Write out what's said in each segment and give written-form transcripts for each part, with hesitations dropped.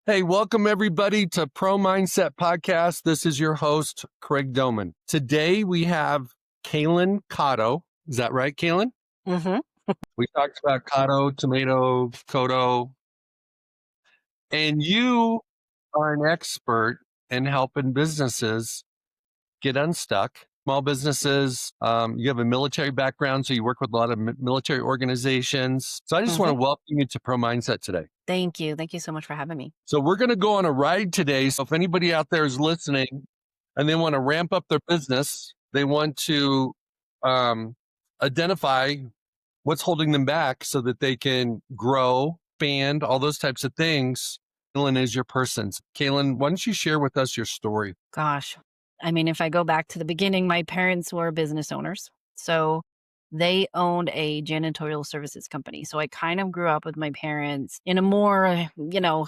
Hey, welcome everybody to Pro Mindset Podcast. This is your host, Craig Domann. Today we have Kalen Cotto. Is that right, Kalen? Mm-hmm. We talked about Cotto, tomato, Cotto, and you are an expert in helping businesses get unstuck. Small businesses, you have a military background, so you work with a lot of military organizations. So I just want to Mm-hmm. welcome you to Pro Mindset today. Thank you. Thank you so much for having me. So we're going to go on a ride today. So if anybody out there is listening and they want to ramp up their business, they want to identify what's holding them back so that they can grow, expand, all those types of things. Kalen is your person. Kalen, why don't you share with us your story? Gosh. I mean, if I go back to the beginning, my parents were business owners. So they owned a janitorial services company. So I kind of grew up with my parents in a more,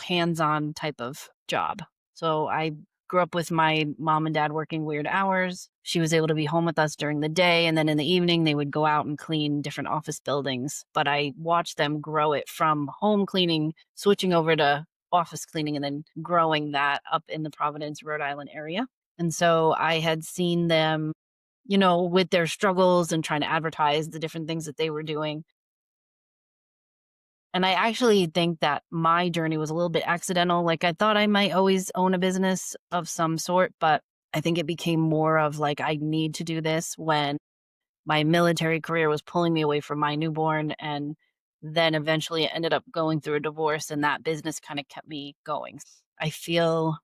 hands-on type of job. So I grew up with my mom and dad working weird hours. She was able to be home with us during the day. And then in the evening, they would go out and clean different office buildings. But I watched them grow it from home cleaning, switching over to office cleaning, and then growing that up in the Providence, Rhode Island area. And so I had seen them, with their struggles and trying to advertise the different things that they were doing. And I actually think that my journey was a little bit accidental. Like I thought I might always own a business of some sort, but I think it became more of like, I need to do this when my military career was pulling me away from my newborn. And then eventually I ended up going through a divorce, and that business kind of kept me going. I feel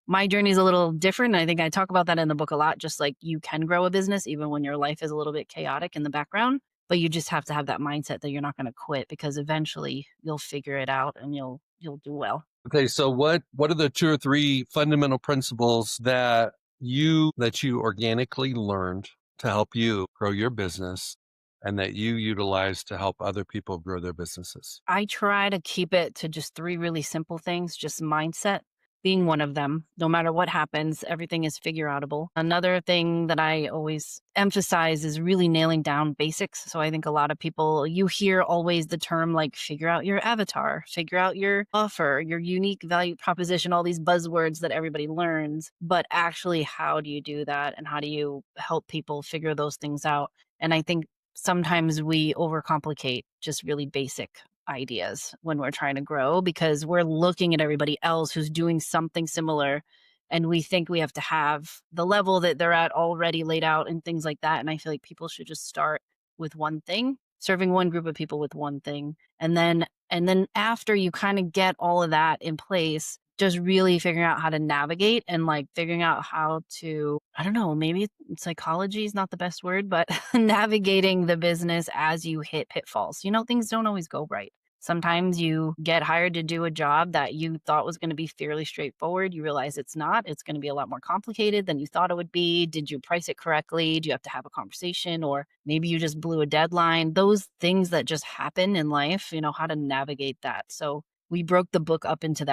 my journey is a little different. I think I talk about that in the book a lot, just like you can grow a business even when your life is a little bit chaotic in the background, but you just have to have that mindset that you're not going to quit, because eventually you'll figure it out and you'll do well. Okay, so what are the two or three fundamental principles that you organically learned to help you grow your business and that you utilize to help other people grow their businesses? I try to keep it to just three really simple things, just mindset being one of them. No matter what happens, everything is figure outable. Another thing that I always emphasize is really nailing down basics. So I think a lot of people, you hear always the term like figure out your avatar, figure out your offer, your unique value proposition, all these buzzwords that everybody learns. But actually, how do you do that? And how do you help people figure those things out? And I think sometimes we overcomplicate just really basic ideas when we're trying to grow, because we're looking at everybody else who's doing something similar, and we think we have to have the level that they're at already laid out and things like that. And I feel like people should just start with one thing, serving one group of people with one thing, and then after you kind of get all of that in place, just really figuring out how to navigate and like figuring out how to, I don't know, maybe psychology is not the best word, but navigating the business as you hit pitfalls. Things don't always go right. Sometimes you get hired to do a job that you thought was going to be fairly straightforward. You realize it's not. It's going to be a lot more complicated than you thought it would be. Did you price it correctly? Do you have to have a conversation? Or maybe you just blew a deadline. Those things that just happen in life, how to navigate that. So we broke the book up into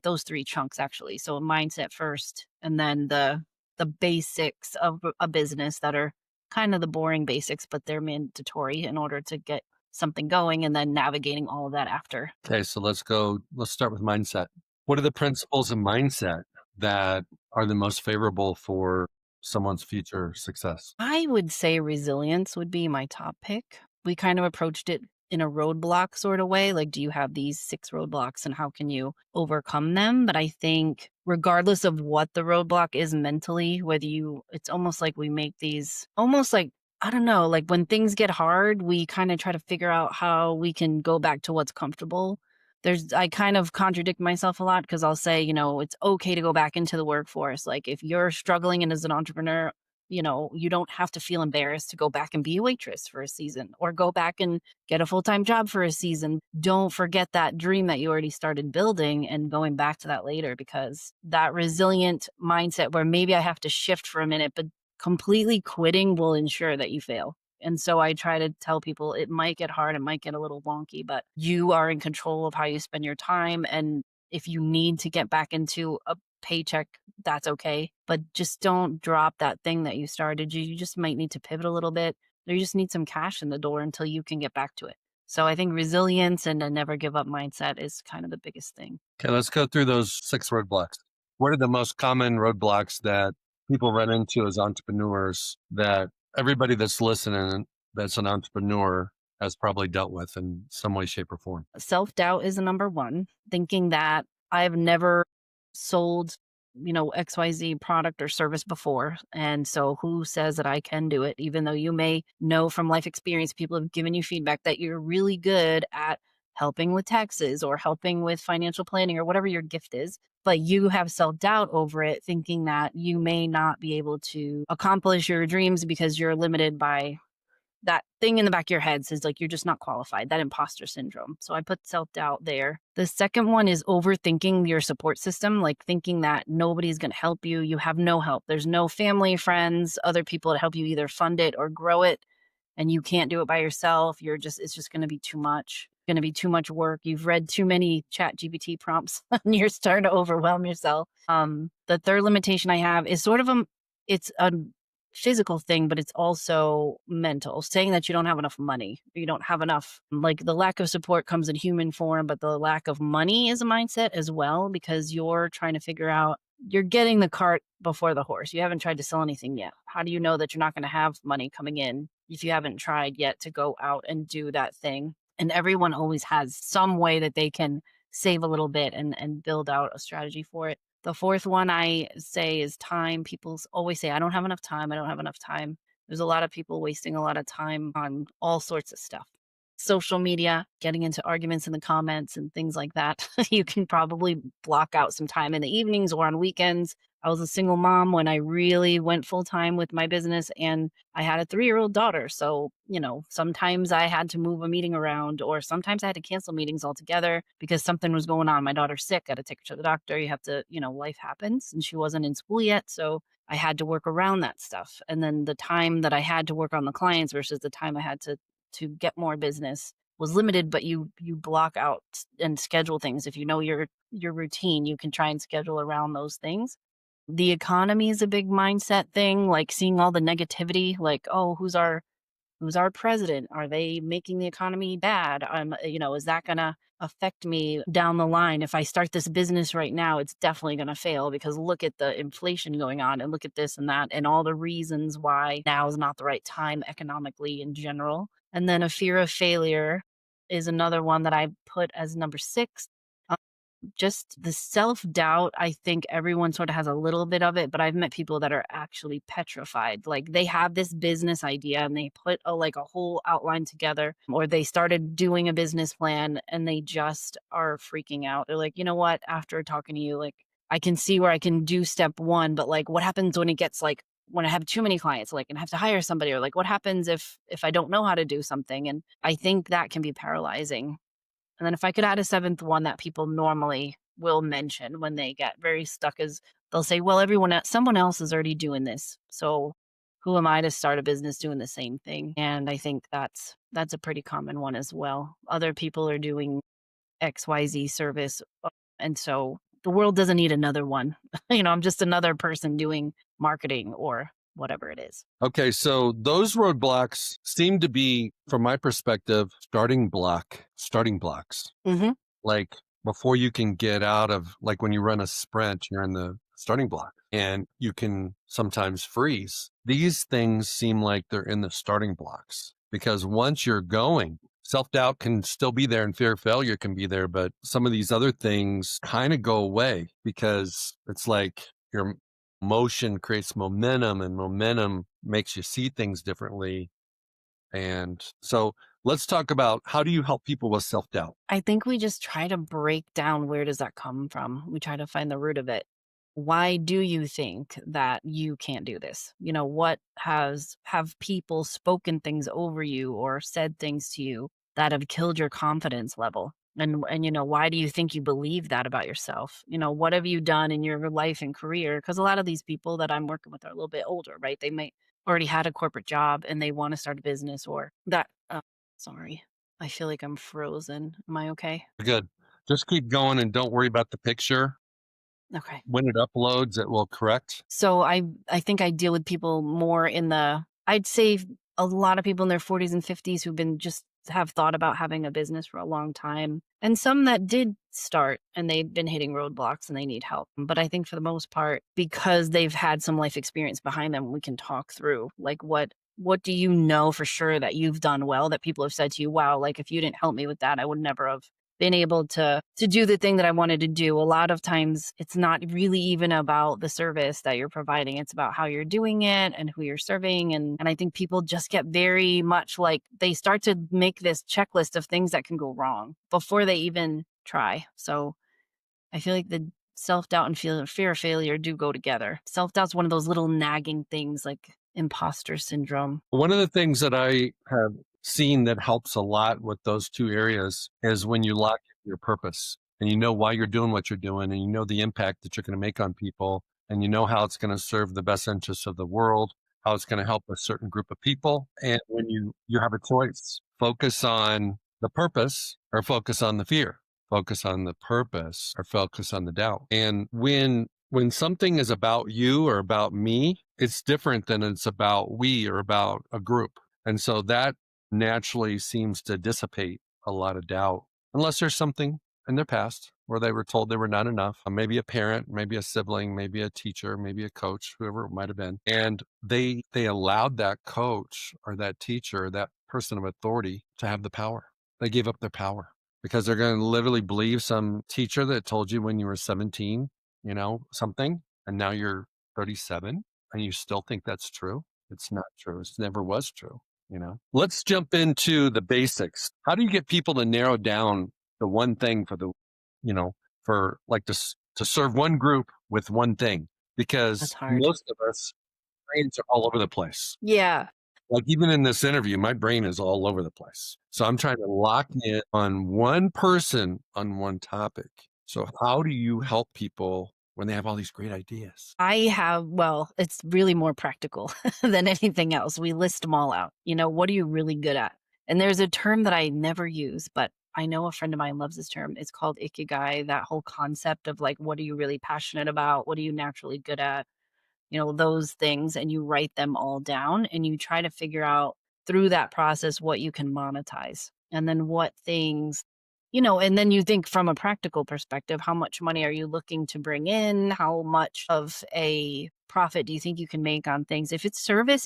those three chunks actually. So mindset first, and then the basics of a business that are kind of the boring basics, but they're mandatory in order to get something going, and then navigating all of that after. Okay, so let's start with mindset. What are the principles of mindset that are the most favorable for someone's future success? I would say resilience would be my top pick. We kind of approached it in a roadblock sort of way. Like, do you have these 6 roadblocks and how can you overcome them? But I think regardless of what the roadblock is mentally, it's almost like we make these almost like, I don't know, like when things get hard, we kind of try to figure out how we can go back to what's comfortable. I kind of contradict myself a lot, because I'll say, it's okay to go back into the workforce. Like if you're struggling and as an entrepreneur, you don't have to feel embarrassed to go back and be a waitress for a season, or go back and get a full-time job for a season. Don't forget that dream that you already started building and going back to that later, because that resilient mindset where maybe I have to shift for a minute, but completely quitting will ensure that you fail. And so I try to tell people it might get hard, it might get a little wonky, but you are in control of how you spend your time. And if you need to get back into a paycheck, that's okay. But just don't drop that thing that you started. You just might need to pivot a little bit. Or you just need some cash in the door until you can get back to it. So I think resilience and a never give up mindset is kind of the biggest thing. Okay, let's go through those 6 roadblocks. What are the most common roadblocks that people run into as entrepreneurs that everybody that's listening that's an entrepreneur has probably dealt with in some way, shape, or form? Self doubt is the number one, thinking that I've never sold, XYZ product or service before. And so who says that I can do it? Even though you may know from life experience, people have given you feedback that you're really good at helping with taxes or helping with financial planning or whatever your gift is. But you have self doubt over it, thinking that you may not be able to accomplish your dreams because you're limited by that thing in the back of your head says like you're just not qualified, that imposter syndrome. So I put self-doubt there. The second one is overthinking your support system, like thinking that nobody's going to help you. You have no help. There's no family, friends, other people to help you either fund it or grow it. And you can't do it by yourself. It's just going to be too much. Going to be too much work. You've read too many chat GPT prompts and you're starting to overwhelm yourself. The third limitation I have is it's a physical thing, but it's also mental, saying that you don't have enough money, you don't have enough, like the lack of support comes in human form, but the lack of money is a mindset as well, because you're trying to figure out, you're getting the cart before the horse. You haven't tried to sell anything yet. How do you know that you're not going to have money coming in if you haven't tried yet to go out and do that thing? And everyone always has some way that they can save a little bit and build out a strategy for it. The fourth one I say is time. People always say, I don't have enough time. I don't have enough time. There's a lot of people wasting a lot of time on all sorts of stuff. Social media, getting into arguments in the comments and things like that. You can probably block out some time in the evenings or on weekends. I was a single mom when I really went full time with my business, and I had a 3-year-old daughter. So, sometimes I had to move a meeting around, or sometimes I had to cancel meetings altogether because something was going on. My daughter's sick. I had to take her to the doctor. You have to, life happens, and she wasn't in school yet. So I had to work around that stuff. And then the time that I had to work on the clients versus the time I had to get more business was limited, but you block out and schedule things. If you know your routine, you can try and schedule around those things. The economy is a big mindset thing, like seeing all the negativity, like, oh, who's our president? Are they making the economy bad? Is that gonna affect me down the line? If I start this business right now, it's definitely gonna fail because look at the inflation going on and look at this and that and all the reasons why now is not the right time economically in general. And then a fear of failure is another one that I put as number 6. Just the self-doubt, I think everyone sort of has a little bit of it, but I've met people that are actually petrified. Like they have this business idea and they put a whole outline together, or they started doing a business plan and they just are freaking out. They're like, you know what? After talking to you, like I can see where I can do step 1, but like what happens when it gets like when I have too many clients, like and have to hire somebody, or like what happens if I don't know how to do something? And I think that can be paralyzing. And then if I could add a 7th one that people normally will mention when they get very stuck is they'll say, well, someone else is already doing this. So who am I to start a business doing the same thing? And I think that's a pretty common one as well. Other people are doing XYZ service. And so the world doesn't need another one. I'm just another person doing marketing or whatever it is. Okay, so those roadblocks seem to be, from my perspective, starting blocks. Hmm. Like before you can get out of, like when you run a sprint, you're in the starting block and you can sometimes freeze. These things seem like they're in the starting blocks because once you're going, self-doubt can still be there and fear of failure can be there, but some of these other things kind of go away because it's like your motion creates momentum and momentum makes you see things differently. And so let's talk about, how do you help people with self-doubt? I think we just try to break down, where does that come from? We try to find the root of it. Why do you think that you can't do this? What have people spoken things over you or said things to you that have killed your confidence level? And why do you think you believe that about yourself? What have you done in your life and career? Because a lot of these people that I'm working with are a little bit older, right? They might already had a corporate job and they want to start a business, or that. Sorry, I feel like I'm frozen. Am I okay? Good. Just keep going and don't worry about the picture. Okay. When it uploads, it will correct. So I think I deal with people more I'd say a lot of people in their 40s and 50s who've been just have thought about having a business for a long time, and some that did start and they've been hitting roadblocks and they need help. But I think for the most part, because they've had some life experience behind them, we can talk through like what do you know for sure that you've done well that people have said to you, wow, like if you didn't help me with that, I would never have been able to do the thing that I wanted to do. A lot of times it's not really even about the service that you're providing. It's about how you're doing it and who you're serving. And I think people just get very much like they start to make this checklist of things that can go wrong before they even try. So I feel like the self-doubt and fear of failure do go together. Self-doubt's one of those little nagging things like imposter syndrome. One of the things that I have seen that helps a lot with those two areas is when you lock in your purpose and you know why you're doing what you're doing and you know the impact that you're going to make on people and you know how it's going to serve the best interests of the world, how it's going to help a certain group of people. And when you have a choice, focus on the purpose or focus on the fear, focus on the purpose or focus on the doubt. And when something is about you or about me, it's different than it's about we or about a group. And so that naturally seems to dissipate a lot of doubt, unless there's something in their past where they were told they were not enough. Maybe a parent, maybe a sibling, maybe a teacher, maybe a coach, whoever it might have been. And they allowed that coach or that teacher, that person of authority to have the power. They gave up their power because they're going to literally believe some teacher that told you when you were 17, something, and now you're 37 and you still think that's true. It's not true. It never was true. Let's jump into the basics. How do you get people to narrow down the one thing for like to serve one group with one thing? That's Because hard. most of us brains are all over the place. Yeah. Like even in this interview, my brain is all over the place. So I'm trying to lock in on one person on one topic. So how do you help people when they have all these great ideas? Well, it's really more practical than anything else. We list them all out. What are you really good at? And there's a term that I never use, but I know a friend of mine loves this term. It's called ikigai, that whole concept of like, what are you really passionate about? What are you naturally good at? Those things, and you write them all down and you try to figure out through that process what you can monetize. And then what things, and then you think from a practical perspective, how much money are you looking to bring in? How much of a profit do you think you can make on things? If it's service,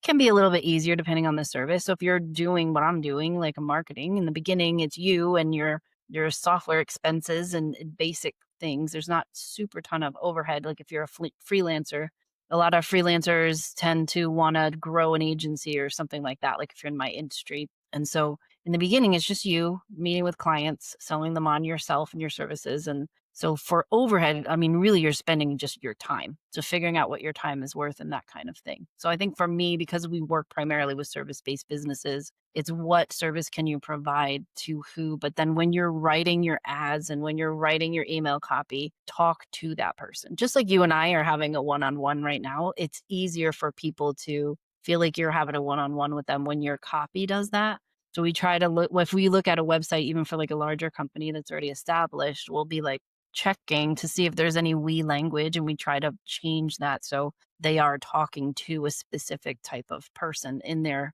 can be a little bit easier depending on the service. So if you're doing what I'm doing, like a marketing, in the beginning, it's you and your software expenses and basic things. There's not super ton of overhead. Like if you're a freelancer, a lot of freelancers tend to want to grow an agency or something like that. Like if you're in my industry. And so in the beginning, it's just you meeting with clients, selling them on yourself and your services. And so for overhead, I mean, really you're spending just your time. So figuring out what your time is worth and that kind of thing. So I think for me, because we work primarily with service-based businesses, it's what service can you provide to who? But then when you're writing your ads and when you're writing your email copy, talk to that person. Just like you and I are having a one-on-one right now, it's easier for people to feel like you're having a one-on-one with them when your copy does that. So we try to look, if we look at a website, even for like a larger company that's already established, we'll be like checking to see if there's any we language and we try to change that so they are talking to a specific type of person in their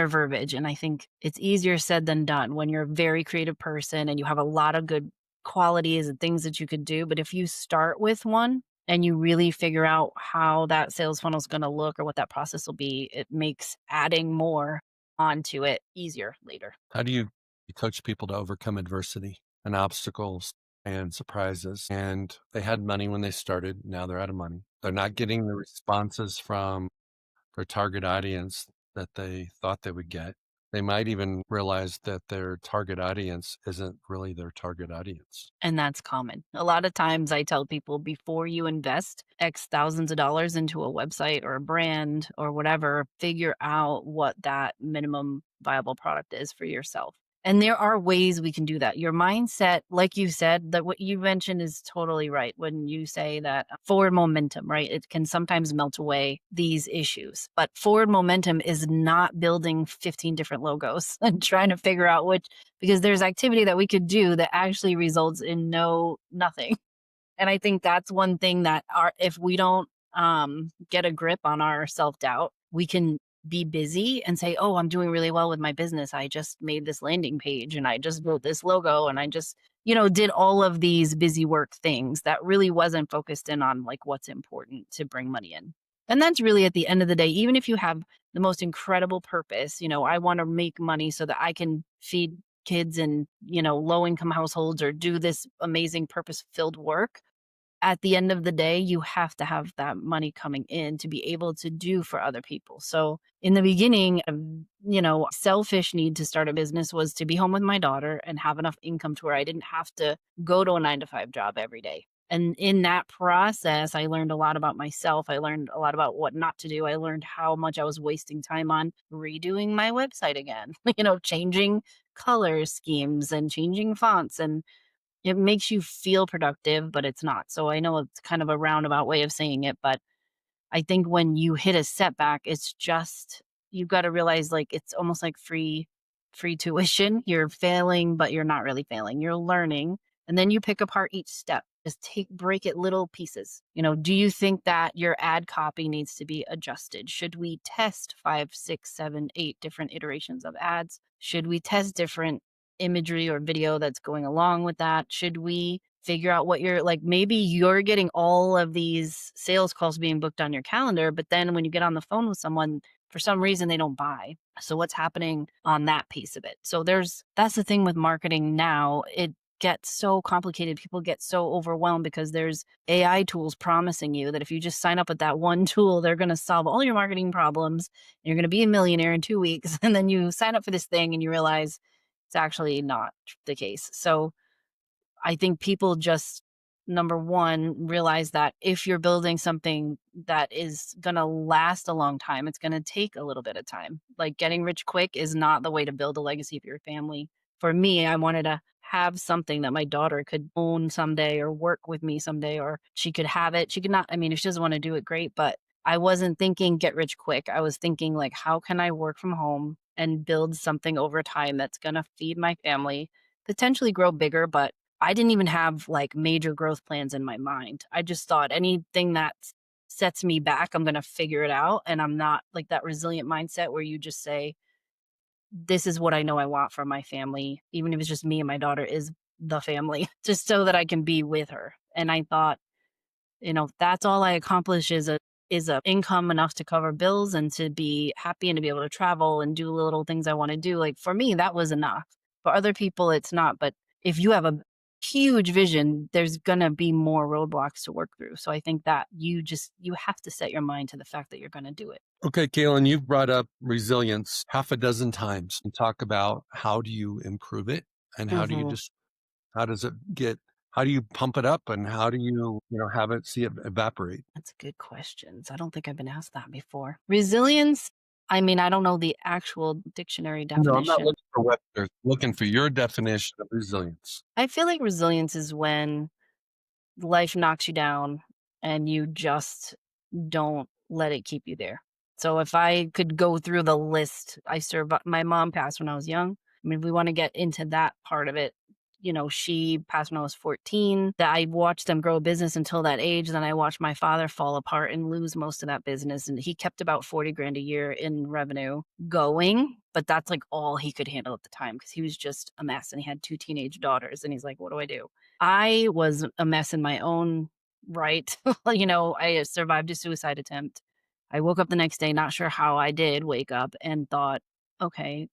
verbiage. And I think it's easier said than done when you're a very creative person and you have a lot of good qualities and things that you could do. But if you start with one and you really figure out how that sales funnel is going to look or what that process will be, it makes adding more onto it easier later. How do you coach people to overcome adversity and obstacles and surprises? And they had money when they started. Now they're out of money. They're not getting the responses from their target audience that they thought they would get. They might even realize that their target audience isn't really their target audience. And that's common. A lot of times I tell people before you invest X thousands of dollars into a website or a brand or whatever, figure out what that minimum viable product is for yourself. And there are ways we can do that. Your mindset, like you said, that what you mentioned is totally right. When you say that forward momentum, right? It can sometimes melt away these issues. But forward momentum is not building 15 different logos and trying to figure out which, because there's activity that we could do that actually results in nothing. And I think that's one thing that if we don't get a grip on our self-doubt, we can be busy and say, "Oh, I'm doing really well with my business. I just made this landing page and I just built this logo and I just, did all of these busy work things that really wasn't focused in on like what's important to bring money in." And that's really at the end of the day, even if you have the most incredible purpose, I want to make money so that I can feed kids in, low income households or do this amazing purpose filled work. At the end of the day, you have to have that money coming in to be able to do for other people. So in the beginning, selfish need to start a business was to be home with my daughter and have enough income to where I didn't have to go to a 9 to 5 job every day. And in that process, I learned a lot about myself. I learned a lot about what not to do. I learned how much I was wasting time on redoing my website again, changing color schemes and changing fonts, and it makes you feel productive, but it's not. So I know it's kind of a roundabout way of saying it, but I think when you hit a setback, it's just you've got to realize like it's almost like free tuition. You're failing, but you're not really failing. You're learning. And then you pick apart each step. Just break it little pieces. Do you think that your ad copy needs to be adjusted? Should we test 5, 6, 7, 8 different iterations of ads? Should we test different imagery or video that's going along with that? Should we figure out what you're like? Maybe you're getting all of these sales calls being booked on your calendar, but then when you get on the phone with someone, for some reason they don't buy. So what's happening on that piece of it? So that's the thing with marketing now. It gets so complicated. People get so overwhelmed because there's AI tools promising you that if you just sign up with that one tool, they're going to solve all your marketing problems. And you're going to be a millionaire in 2 weeks. And then you sign up for this thing and you realize it's actually not the case. So I think people just, number one, realize that if you're building something that is going to last a long time, it's going to take a little bit of time. Like getting rich quick is not the way to build a legacy for your family. For me, I wanted to have something that my daughter could own someday or work with me someday, or she could have it. She could not, I mean, if she doesn't want to do it, great. But I wasn't thinking get rich quick. I was thinking like, how can I work from home and build something over time that's going to feed my family, potentially grow bigger, but I didn't even have like major growth plans in my mind. I just thought anything that sets me back, I'm going to figure it out. And I'm not like that resilient mindset where you just say, this is what I know I want for my family, even if it's just me and my daughter is the family, just so that I can be with her. And I thought, that's all I accomplish is a income enough to cover bills and to be happy and to be able to travel and do little things I want to do. Like for me, that was enough. For other people, it's not. But if you have a huge vision, there's gonna be more roadblocks to work through. So I think that you have to set your mind to the fact that you're gonna do it. Okay, Kalen, you've brought up resilience half a dozen times and talk about how do you improve it and Mhm. how does it get, how do you pump it up and how do you have it, see it evaporate? That's a good questions. I don't think I've been asked that before. Resilience, I mean, I don't know the actual dictionary No, I'm not definition. looking for what they're looking for your definition of resilience. I feel like resilience is when life knocks you down and you just don't let it keep you there. So if I could go through the list, I survived. My mom passed when I was young. I mean, if we want to get into that part of it, she passed when I was 14. That I watched them grow a business until that age. Then I watched my father fall apart and lose most of that business. And he kept about 40 grand a year in revenue going, but that's like all he could handle at the time because he was just a mess and he had 2 teenage daughters. And he's like, what do I do? I was a mess in my own right. I survived a suicide attempt. I woke up the next day, not sure how I did wake up, and thought, okay,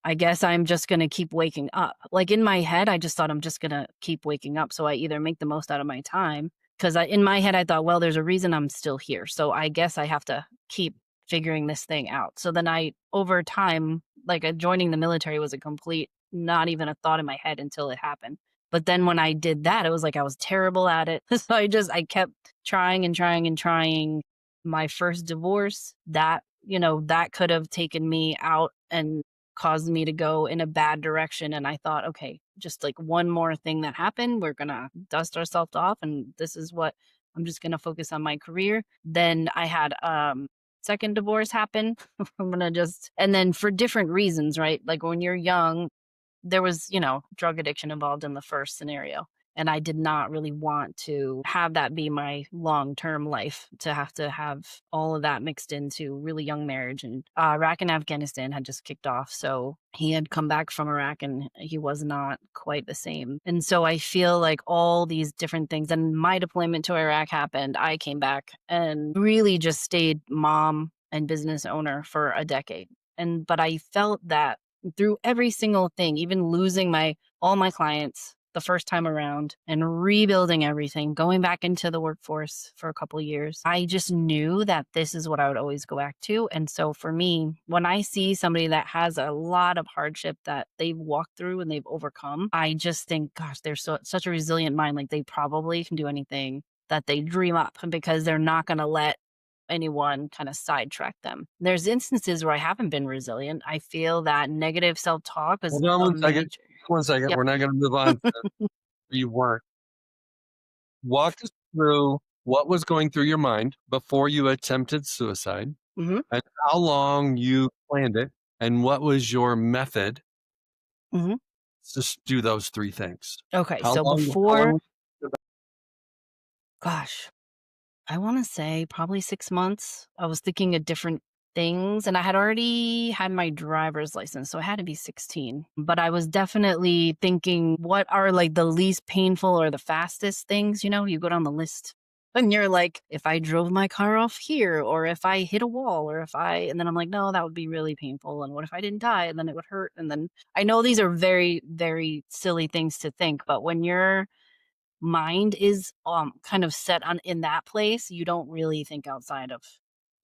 I guess I'm just going to keep waking up. Like in my head, I just thought I'm just going to keep waking up. So I either make the most out of my time because in my head, I thought, well, there's a reason I'm still here. So I guess I have to keep figuring this thing out. So then over time, like joining the military was a complete, not even a thought in my head until it happened. But then when I did that, it was like I was terrible at it. So I kept trying and trying and trying. My first divorce, that could have taken me out and caused me to go in a bad direction. And I thought, okay, just like one more thing that happened, we're going to dust ourselves off. And this is what I'm just going to focus on my career. Then I had second divorce happen. I'm going to and then for different reasons, right? Like when you're young, there was, drug addiction involved in the first scenario. And I did not really want to have that be my long-term life, to have all of that mixed into really young marriage. And Iraq and Afghanistan had just kicked off. So he had come back from Iraq and he was not quite the same. And so I feel like all these different things, and my deployment to Iraq happened. I came back and really just stayed mom and business owner for a decade. But I felt that through every single thing, even losing all my clients the first time around and rebuilding everything, going back into the workforce for a couple of years, I just knew that this is what I would always go back to. And so for me, when I see somebody that has a lot of hardship that they've walked through and they've overcome, I just think, gosh, they're such a resilient mind. Like they probably can do anything that they dream up because they're not going to let anyone kind of sidetrack them. There's instances where I haven't been resilient. I feel that negative self-talk is Hold on a one second. major. One second. Yep. We're not going to move on to you weren't. Walk us through what was going through your mind before you attempted suicide Hmm. and how long you planned it and what was your method Hmm. to do those three things. Okay, How so long? before, gosh, I want to say probably 6 months. I was thinking of different things, and I had already had my driver's license, so I had to be 16. But I was definitely thinking, what are like the least painful or the fastest things? You go down the list. And you're like, if I drove my car off here, or if I hit a wall, and then I'm like, no, that would be really painful. And what if I didn't die? And then it would hurt. And then I know these are very, very silly things to think, but when you're mind is kind of set on in that place, you don't really think outside of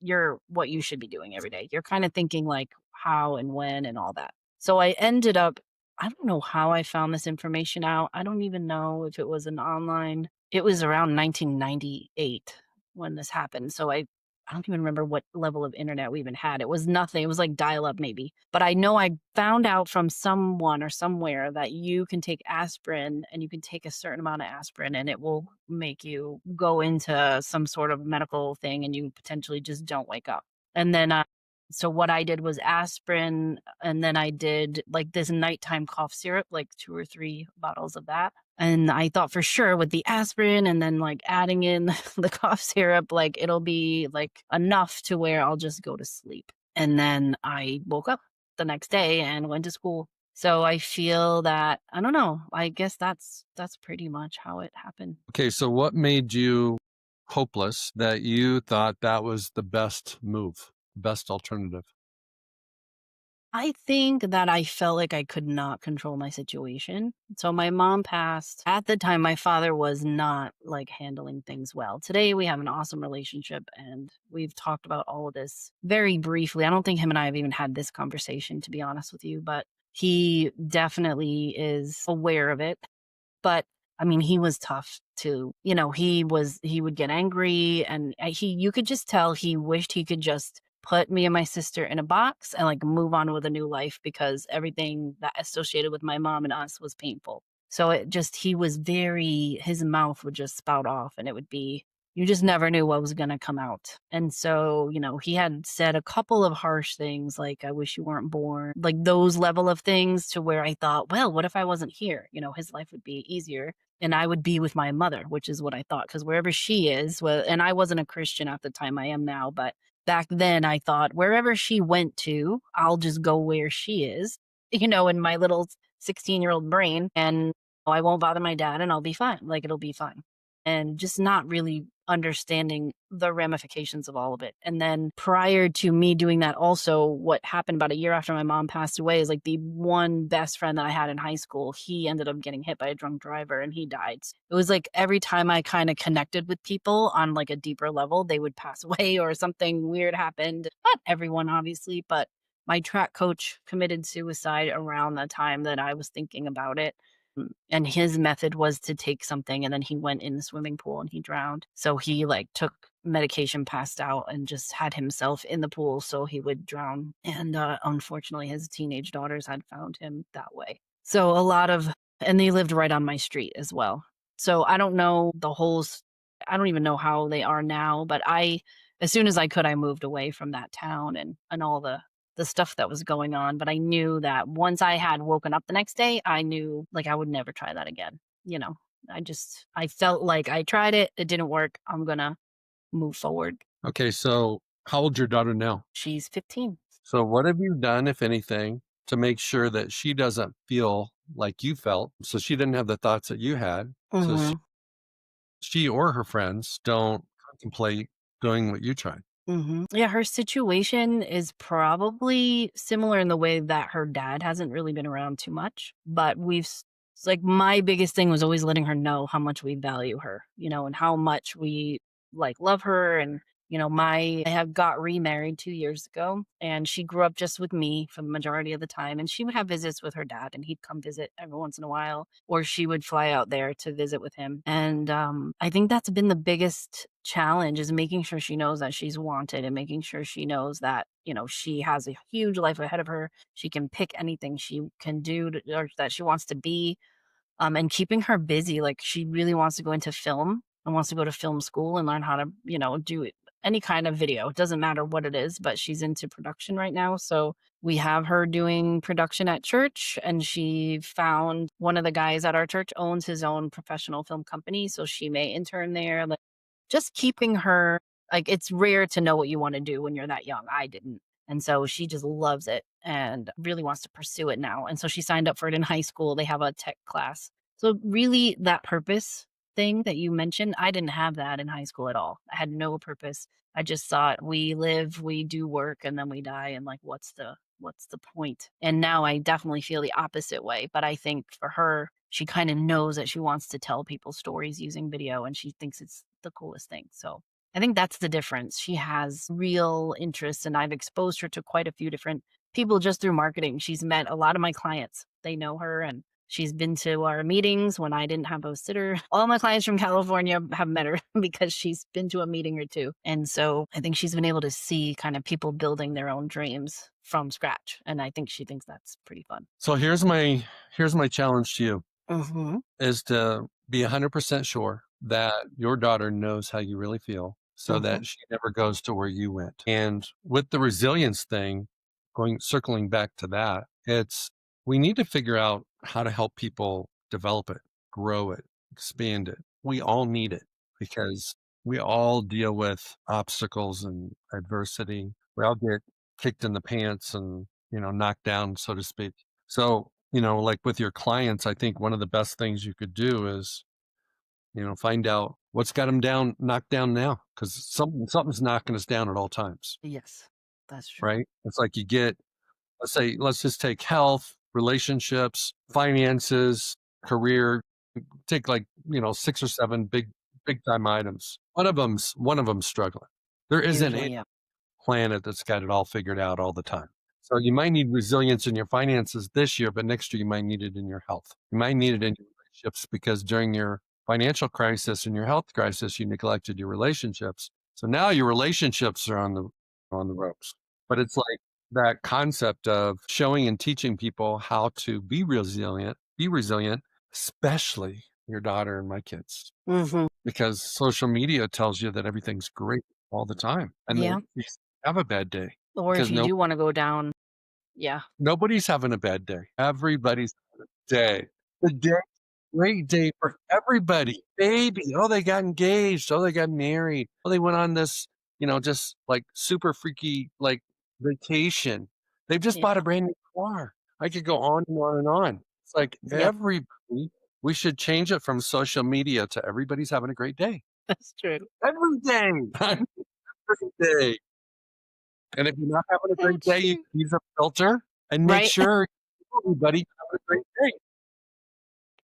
your what you should be doing every day. You're kind of thinking like how and when and all that. So I ended up, I don't know how I found this information out. I don't even know if it was an online. It was around 1998 when this happened. So I don't even remember what level of internet we even had. It was nothing. It was like dial up maybe. But I know I found out from someone or somewhere that you can take aspirin and you can take a certain amount of aspirin and it will make you go into some sort of medical thing and you potentially just don't wake up. And then, so what I did was aspirin, and then I did like this nighttime cough syrup, like 2 or 3 bottles of that. And I thought for sure with the aspirin and then like adding in the cough syrup, like it'll be like enough to where I'll just go to sleep. And then I woke up the next day and went to school. So I feel that, I don't know, I guess that's pretty much how it happened. Okay, so what made you hopeless that you thought that was the best move, best alternative? I think that I felt like I could not control my situation. So my mom passed. At the time, my father was not like handling things well. Today, we have an awesome relationship and we've talked about all of this very briefly. I don't think him and I have even had this conversation, to be honest with you, but he definitely is aware of it. But I mean, he was tough too. He would get angry and you could just tell he wished he could just put me and my sister in a box and like move on with a new life because everything that associated with my mom and us was painful. So he was his mouth would just spout off and it would be, you just never knew what was going to come out. And so, he had said a couple of harsh things like, I wish you weren't born, like those level of things to where I thought, well, what if I wasn't here? His life would be easier and I would be with my mother, which is what I thought. Because wherever she is, well, and I wasn't a Christian at the time, I am now, but back then I thought wherever she went to, I'll just go where she is, in my little 16-year-old brain. And I won't bother my dad and I'll be fine. Like it'll be fine. And just not really understanding the ramifications of all of it. And then prior to me doing that, also what happened about a year after my mom passed away is like the one best friend that I had in high school, he ended up getting hit by a drunk driver and he died. It was like every time I kind of connected with people on like a deeper level, they would pass away or something weird happened. Not everyone, obviously, but my track coach committed suicide around the time that I was thinking about it. And his method was to take something and then he went in the swimming pool and he drowned. So he like took medication, passed out, and just had himself in the pool so he would drown. And unfortunately, his teenage daughters had found him that way. So and they lived right on my street as well. So I don't know I don't even know how they are now, but as soon as I could, I moved away from that town and all the stuff that was going on. But I knew that once I had woken up the next day, I knew like I would never try that again, you know? I felt like I tried it. It didn't work. I'm going to move forward. Okay, so how old's your daughter now? She's 15. So what have you done, if anything, to make sure that she doesn't feel like you felt, so she didn't have the thoughts that you had, so Hmm. she or her friends don't contemplate doing what you tried? Yeah, her situation is probably similar in the way that her dad hasn't really been around too much, but like my biggest thing was always letting her know how much we value her, and how much we like love her. And I have got remarried 2 years ago, and she grew up just with me for the majority of the time. And she would have visits with her dad, and he'd come visit every once in a while, or she would fly out there to visit with him. And I think that's been the biggest challenge, is making sure she knows that she's wanted, and making sure she knows that she has a huge life ahead of her. She can pick anything she can do or that she wants to be, and keeping her busy. Like, she really wants to go into film and wants to go to film school and learn how to, do any kind of video. It doesn't matter what it is, but she's into production right now. So we have her doing production at church, and she found one of the guys at our church owns his own professional film company. So she may intern there. Like, just keeping her, like, it's rare to know what you want to do when you're that young. I didn't. And so she just loves it and really wants to pursue it now. And so she signed up for it in high school. They have a tech class. So really, that purpose thing that you mentioned, I didn't have that in high school at all. I had no purpose. I just thought, we live, we do work, and then we die, and like, what's the point? And now I definitely feel the opposite way. But I think for her, she kind of knows that she wants to tell people stories using video, and she thinks it's the coolest thing. So I think that's the difference. She has real interests, and I've exposed her to quite a few different people just through marketing. She's met a lot of my clients. They know her, and she's been to our meetings when I didn't have a sitter. All my clients from California have met her because she's been to a meeting or two. And so I think she's been able to see kind of people building their own dreams from scratch. And I think she thinks that's pretty fun. So here's my challenge to you, Hmm. is to be 100% sure that your daughter knows how you really feel, so Hmm. that she never goes to where you went. And with the resilience thing, circling back to that, it's we need to figure out how to help people develop it, grow it, expand it. We all need it, because we all deal with obstacles and adversity. We all get kicked in the pants and, knocked down, so to speak. So, like with your clients, I think one of the best things you could do is, find out what's got them down, knocked down now, because something's knocking us down at all times, Yes, that's true. right? It's like you get, let's just take health, relationships, finances, career. Take, like, 6 or 7 big time items. One of them's struggling. There isn't Usually, any yeah. planet that's got it all figured out all the time. So you might need resilience in your finances this year, but next year you might need it in your health. You might need it in your relationships, because during your financial crisis and your health crisis, you neglected your relationships. So now your relationships are on the ropes. But it's like that concept of showing and teaching people how to be resilient, especially your daughter and my kids, Hmm. because social media tells you that everything's great all the time, and Yeah. you have a bad day, Or if because you do want to go down, yeah. nobody's having a bad day. Everybody's having a day. The day, great day for everybody. Baby, oh, they got engaged. Oh, they got married. Oh, they went on this, just like super freaky, like, vacation. They've just bought a Yeah, brand new car. I could go on and on and on. It's like yep. everybody, we should change it from social media to everybody's having a great day. That's true. Every day. Every day. And if you're not having a great That's day, you true. use a filter and make Right? sure everybody having a great day.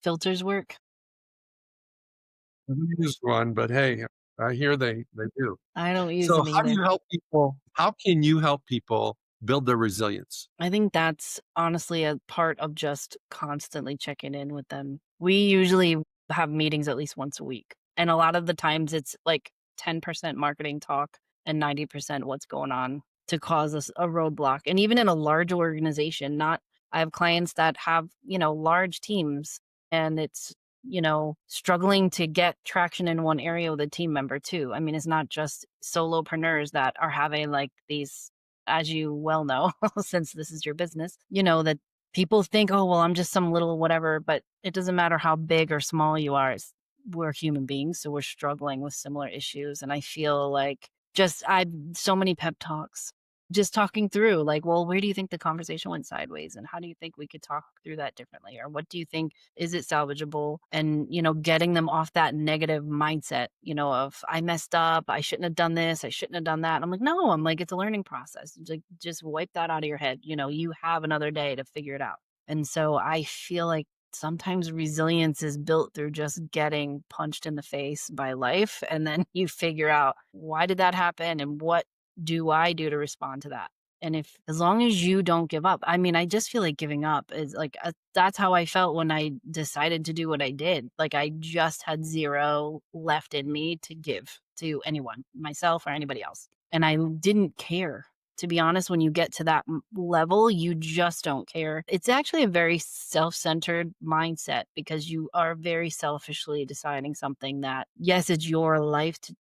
Filters work. I haven't used one, but hey, I hear they do. I don't use So them either. how can you help people build their resilience? I think that's honestly a part of just constantly checking in with them. We usually have meetings at least once a week. And a lot of the times it's like 10% marketing talk and 90% what's going on to cause us a roadblock. And even in a large organization, I have clients that have, large teams, and it's, struggling to get traction in one area with a team member too. I mean, it's not just solopreneurs that are having like these, as you well know, since this is your business, that People think, "Oh, well, I'm just some little whatever," but it doesn't matter how big or small you are. We're human beings, so we're struggling with similar issues. And I feel like just I so many pep talks, just talking through like, well, where do you think the conversation went sideways, and how do you think we could talk through that differently, or what do you think is it salvageable? And getting them off that negative mindset, of I messed up, I shouldn't have done this, I shouldn't have done that. I'm like, no, I'm like, it's a learning process. Like, just wipe that out of your head. You have another day to figure it out. And so I feel like sometimes resilience is built through just getting punched in the face by life. And then you figure out, why did that happen? And what do I do to respond to that? And if, as long as you don't give up, I mean, I just feel like giving up is like, that's how I felt when I decided to do what I did. Like, I just had zero left in me to give to anyone, myself or anybody else. And I didn't care. To be honest, when you get to that level, you just don't care. It's actually a very self centered mindset, because you are very selfishly deciding something that, yes, it's your life to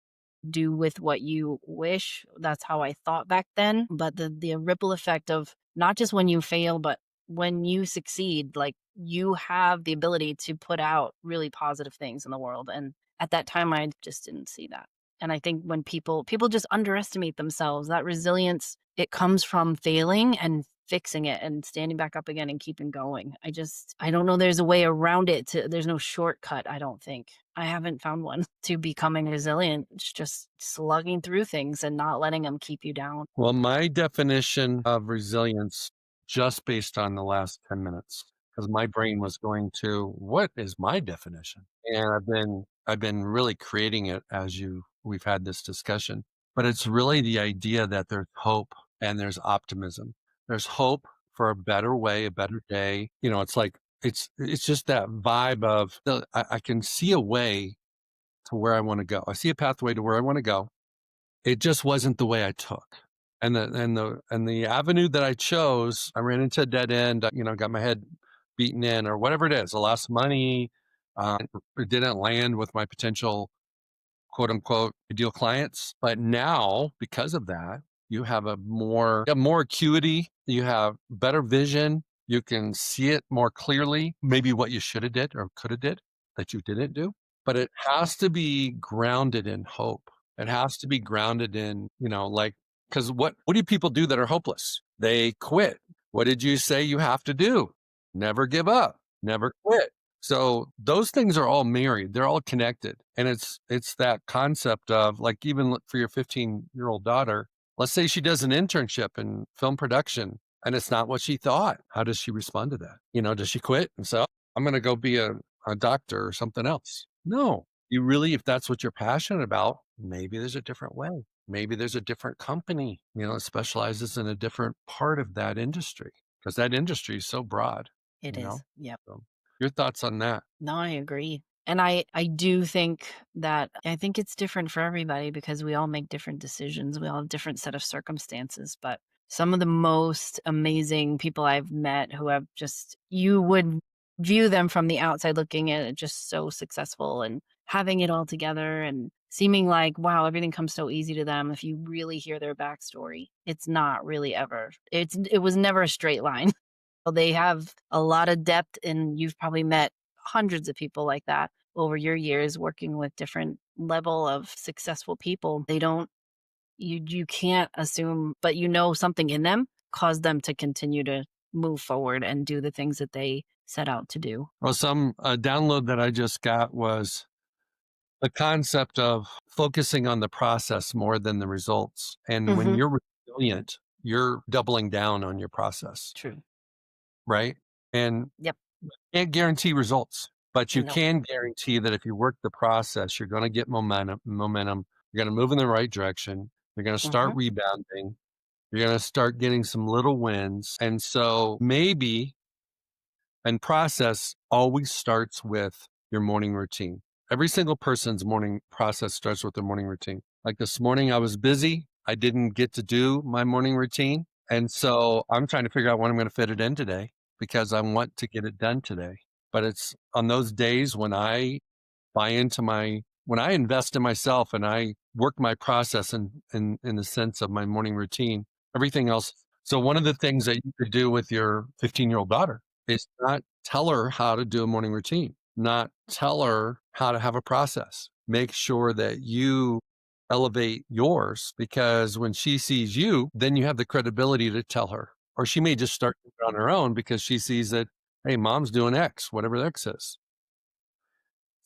do with what you wish. That's how I thought back then. But the ripple effect of not just when you fail, but when you succeed, like, you have the ability to put out really positive things in the world. And at that time, I just didn't see that. And I think when people just underestimate themselves, that resilience, it comes from failing and fixing it and standing back up again and keeping going. I don't know there's a way around it. There's no shortcut, I don't think. I haven't found one to becoming resilient. It's just slugging through things and not letting them keep you down. Well, my definition of resilience, just based on the last 10 minutes, because my brain was going to, what is my definition? And I've been really creating it as we've had this discussion. But it's really the idea that there's hope and there's optimism. There's hope for a better way, a better day. It's like it's just that vibe of I can see a way to where I want to go. I see a pathway to where I want to go. It just wasn't the way I took. And the avenue that I chose, I ran into a dead end, got my head beaten in or whatever it is. I lost money. It didn't land with my potential quote unquote ideal clients. But now, because of that, you have more acuity, you have better vision, you can see it more clearly, maybe what you should have did or could have did that you didn't do. But it has to be grounded in hope. It has to be grounded in, like, because what do people do that are hopeless? They quit. What did you say you have to do? Never give up, never quit. So those things are all married. They're all connected. And it's that concept of, like, even for your 15-year-old daughter, let's say she does an internship in film production and it's not what she thought. How does she respond to that? Does she quit and say, "Oh, I'm going to go be a doctor or something else"? No. You really, if that's what you're passionate about, maybe there's a different way. Maybe there's a different company, that specializes in a different part of that industry, because that industry is so broad, It you know? is. Yep. So your thoughts on that? No, I agree. And I do think that I think it's different for everybody, because we all make different decisions. We all have different set of circumstances. But some of the most amazing people I've met, who have just, you would view them from the outside looking at it, just so successful and having it all together and seeming like, wow, everything comes so easy to them. If you really hear their backstory, it's not really ever. It was never a straight line. They have a lot of depth, and you've probably met hundreds of people like that over your years working with different level of successful people. They don't you can't assume, but something in them caused them to continue to move forward and do the things that they set out to do. Well, some download that I just got was the concept of focusing on the process more than the results. And when Mhm. you're resilient, you're doubling down on your process, True. right? And Yep. can't guarantee results, but you No. can guarantee that if you work the process, you're going to get momentum. You're going to move in the right direction. You're going to start Mhm. rebounding. You're going to start getting some little wins. And so maybe, and process always starts with your morning routine. Every single person's morning process starts with their morning routine. Like this morning, I was busy. I didn't get to do my morning routine. And so I'm trying to figure out when I'm going to fit it in today, because I want to get it done today. But it's on those days when I when I invest in myself and I work my process in the sense of my morning routine, everything else So one of the things that you could do with your 15-year-old daughter is not tell her how to do a morning routine, not tell her how to have a process. Make sure that you elevate yours, because when she sees you, then you have the credibility to tell her. Or she may just start doing it on her own because she sees that, hey, mom's doing X, whatever X is.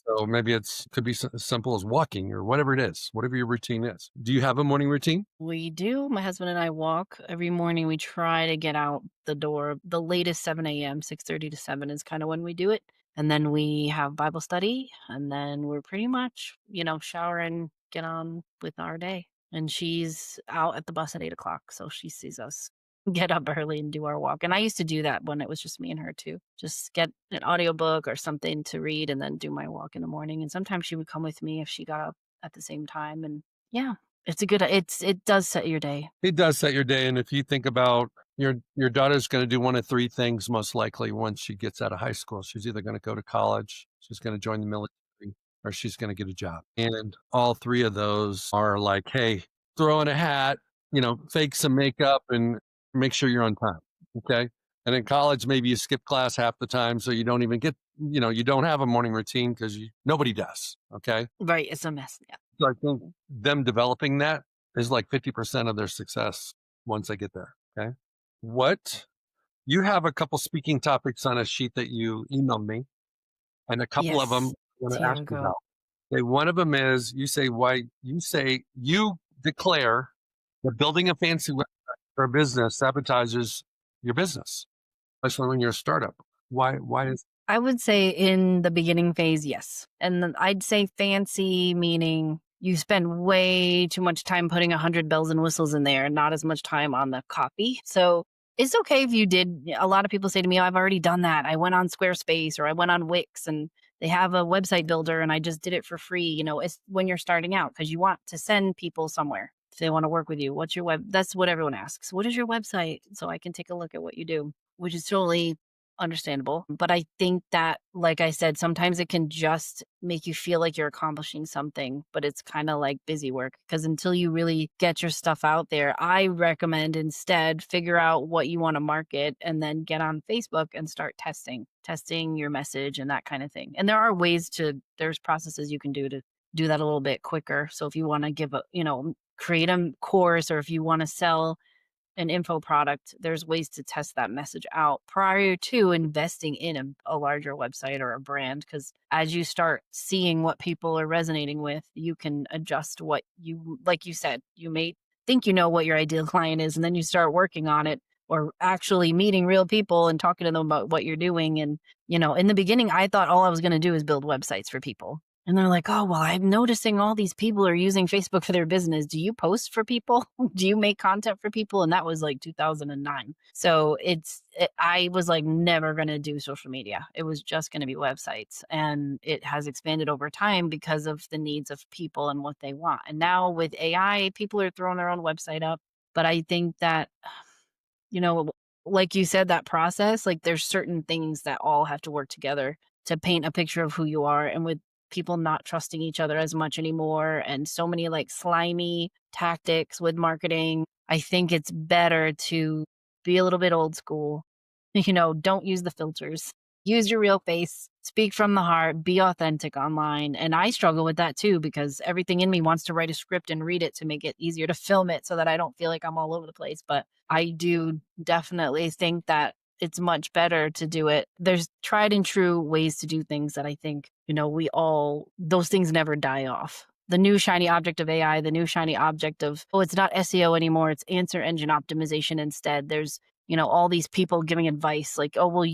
So maybe it's could be as simple as walking or whatever it is, whatever your routine is. Do you have a morning routine? We do. My husband and I walk every morning. We try to get out the door the latest 7 a.m., 6:30 to 7 is kind of when we do it. And then we have Bible study, and then we're pretty much, shower and get on with our day. And she's out at the bus at 8 o'clock, so she sees us get up early and do our walk. And I used to do that when it was just me and her too. Just get an audiobook or something to read and then do my walk in the morning. And sometimes she would come with me if she got up at the same time. And yeah, it does set your day. It does set your day. And if you think about your daughter's going to do one of three things most likely once she gets out of high school. She's either going to go to college, she's going to join the military, or she's going to get a job. And all three of those are like, hey, throw in a hat, fake some makeup and make sure you're on time. Okay. And in college, maybe you skip class half the time. So you don't even get, you don't have a morning routine because nobody does. Okay. Right, it's a mess, yeah. So I think them developing that is like 50% of their success once they get there. Okay. What you have a couple speaking topics on a sheet that you emailed me, and a couple of them Yes, I want to ask you Tiago. about. Okay, one of them is you declare that building a fancy website for a business sabotages your business, especially when you're a startup. Why is I would say in the beginning phase, yes. And then I'd say fancy, meaning you spend way too much time putting 100 bells and whistles in there and not as much time on the copy. So it's okay if you did. A lot of people say to me, oh, I've already done that. I went on Squarespace or I went on Wix and they have a website builder and I just did it for free. It's when you're starting out because you want to send people somewhere if they want to work with you. What's your web? That's what everyone asks. What is your website? So I can take a look at what you do, which is totally understandable. But I think that, like I said, sometimes it can just make you feel like you're accomplishing something, but it's kind of like busy work because until you really get your stuff out there, I recommend instead figure out what you want to market and then get on Facebook and start testing your message and that kind of thing. And there's processes you can do to do that a little bit quicker. So if you want to create a course or if you want to sell an info product, there's ways to test that message out prior to investing in a larger website or a brand. Because as you start seeing what people are resonating with, you can adjust like you said, you may think you know what your ideal client is, and then you start working on it or actually meeting real people and talking to them about what you're doing. And, in the beginning, I thought all I was going to do is build websites for people. And they're like, oh, well, I'm noticing all these people are using Facebook for their business. Do you post for people? Do you make content for people? And that was like 2009. So I was like never going to do social media. It was just going to be websites. And it has expanded over time because of the needs of people and what they want. And now with AI, people are throwing their own website up. But I think that, you know, like you said, that process, like there's certain things that all have to work together to paint a picture of who you are. And with people not trusting each other as much anymore and so many like slimy tactics with marketing, I think it's better to be a little bit old school. Don't use the filters. Use your real face, speak from the heart, be authentic online. And I struggle with that too because everything in me wants to write a script and read it to make it easier to film it so that I don't feel like I'm all over the place. But I do definitely think that it's much better to do it. There's tried and true ways to do things that I think, those things never die off. The new shiny object of AI, the new shiny object of, oh, it's not SEO anymore, it's answer engine optimization instead. There's, all these people giving advice like, oh, well,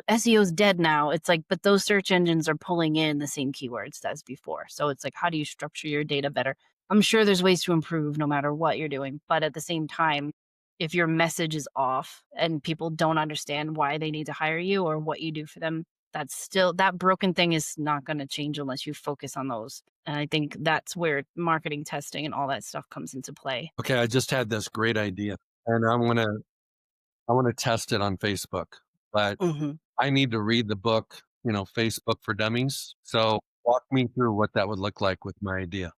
SEO is dead now. It's like, but those search engines are pulling in the same keywords as before. So it's like, how do you structure your data better? I'm sure there's ways to improve no matter what you're doing. But at the same time, if your message is off and people don't understand why they need to hire you or what you do for them, that broken thing is not going to change unless you focus on those. And I think that's where marketing testing and all that stuff comes into play. okay? I just had this great idea, and I want to test it on Facebook, but Hmm. I need to read the book, Facebook for Dummies. So walk me through what that would look like with my idea.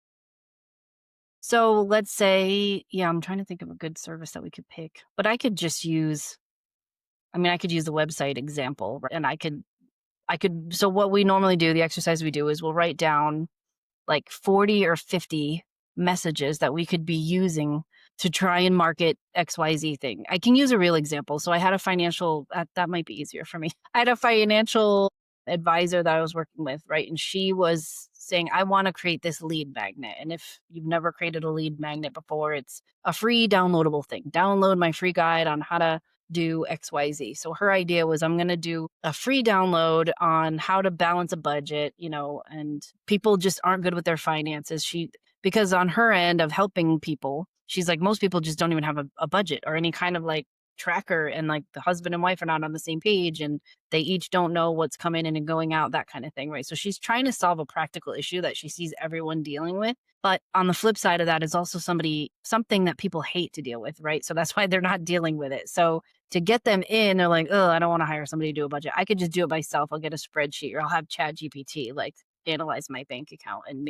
So let's say, yeah, I'm trying to think of a good service that we could pick, but I could use the website example, right? And so what we normally do, the exercise we do is we'll write down like 40 or 50 messages that we could be using to try and market XYZ thing. I can use a real example. So I had a that might be easier for me. I had a financial advisor that I was working with, right? And she was saying, I want to create this lead magnet. And if you've never created a lead magnet before, it's a free downloadable thing. Download my free guide on how to do XYZ. So her idea was I'm going to do a free download on how to balance a budget, and people just aren't good with their finances. Because on her end of helping people, she's like, most people just don't even have a budget or any kind of like tracker. And like the husband and wife are not on the same page and they each don't know what's coming in and going out, that kind of thing. Right. So she's trying to solve a practical issue that she sees everyone dealing with. But on the flip side of that is also something that people hate to deal with. Right. So that's why they're not dealing with it. So to get them in, they're like, oh, I don't want to hire somebody to do a budget. I could just do it myself. I'll get a spreadsheet or I'll have Chat GPT like analyze my bank account and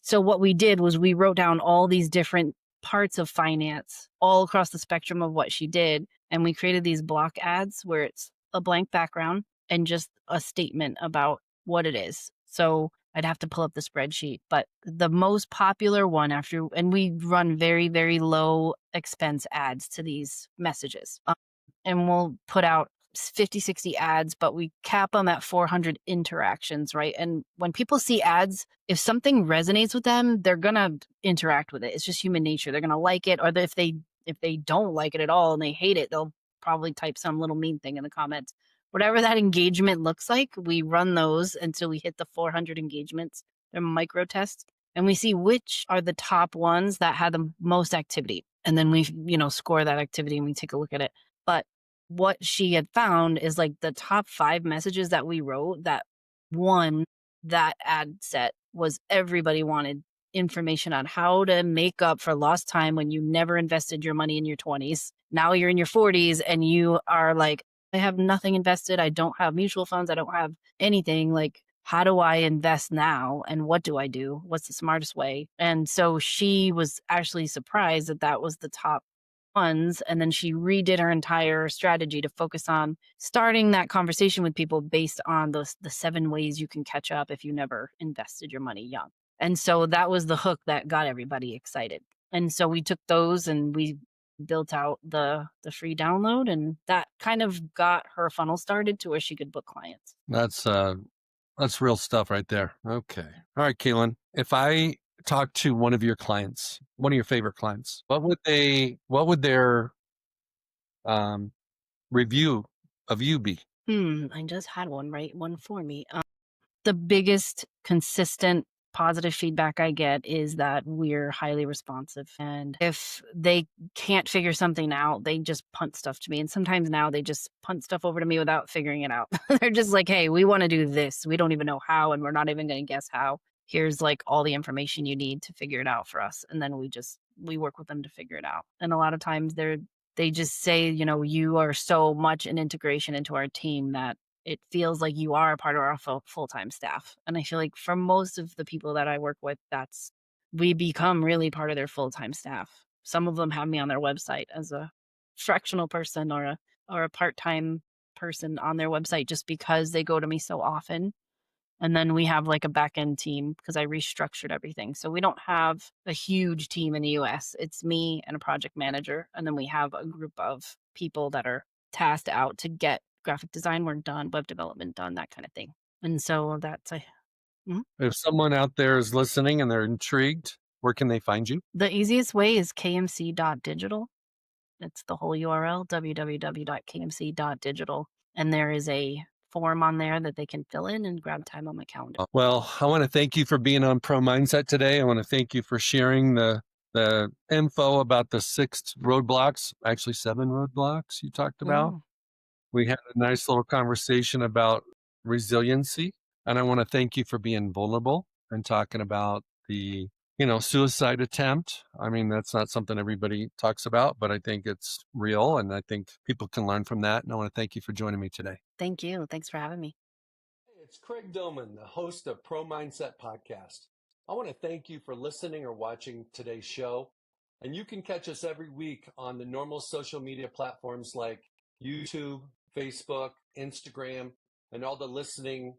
so what we did was we wrote down all these different parts of finance all across the spectrum of what she did. And we created these block ads where it's a blank background and just a statement about what it is. So I'd have to pull up the spreadsheet, but the most popular one and we run very, very low expense ads to these messages. And we'll put out 50, 60 ads, but we cap them at 400 interactions, right? And when people see ads, if something resonates with them, they're going to interact with it. It's just human nature. They're going to like it. Or if they don't like it at all and they hate it, they'll probably type some little mean thing in the comments. Whatever that engagement looks like, we run those until we hit the 400 engagements. They're micro tests. And we see which are the top ones that had the most activity. And then we, score that activity and we take a look at it. But what she had found is like the top 5 messages that we wrote that won that ad set was everybody wanted information on how to make up for lost time when you never invested your money in your 20s. Now you're in your 40s and you are like, I have nothing invested. I don't have mutual funds. I don't have anything. Like, how do I invest now? And what do I do? What's the smartest way? And so she was actually surprised that that was the top ones. And then she redid her entire strategy to focus on starting that conversation with people based on the 7 ways you can catch up if you never invested your money young. And so that was the hook that got everybody excited. And so we took those and we built out the free download, and that kind of got her funnel started to where she could book clients. That's real stuff right there. Okay. All right, Kalen. If I talk to one of your clients, one of your favorite clients, what would their review of you be? I just had one for me. The biggest consistent positive feedback I get is that we're highly responsive. And if they can't figure something out, they just punt stuff to me. And sometimes now they just punt stuff over to me without figuring it out. They're just like, hey, we want to do this. We don't even know how, and we're not even going to guess how. Here's like all the information you need to figure it out for us. And then we work with them to figure it out. And a lot of times they just say, you are so much an integration into our team that it feels like you are a part of our full-time staff. And I feel like for most of the people that I work with, we become really part of their full-time staff. Some of them have me on their website as a fractional person or a part-time person on their website just because they go to me so often. And then we have like a back-end team because I restructured everything. So we don't have a huge team in the US. It's me and a project manager. And then we have a group of people that are tasked out to get graphic design work done, web development done, that kind of thing. And so If someone out there is listening and they're intrigued, where can they find you? the easiest way is kmc.digital. It's the whole URL, www.kmc.digital. And there is a form on there that they can fill in and grab time on my calendar. Well, I want to thank you for being on Pro Mindset today. I want to thank you for sharing the info about the 6 roadblocks, actually 7 roadblocks you talked about. Mm. We had a nice little conversation about resiliency. And I want to thank you for being vulnerable and talking about the, suicide attempt. I mean, that's not something everybody talks about, but I think it's real. And I think people can learn from that. And I want to thank you for joining me today. Thank you. Thanks for having me. Hey, it's Craig Domann, the host of Pro Mindset Podcast. I want to thank you for listening or watching today's show. And you can catch us every week on the normal social media platforms like YouTube, Facebook, Instagram, and all the listening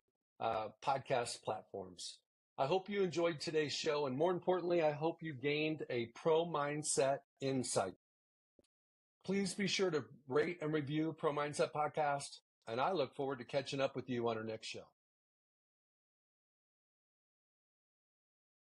podcast platforms. I hope you enjoyed today's show. And more importantly, I hope you gained a pro mindset insight. Please be sure to rate and review Pro Mindset Podcast. And I look forward to catching up with you on our next show.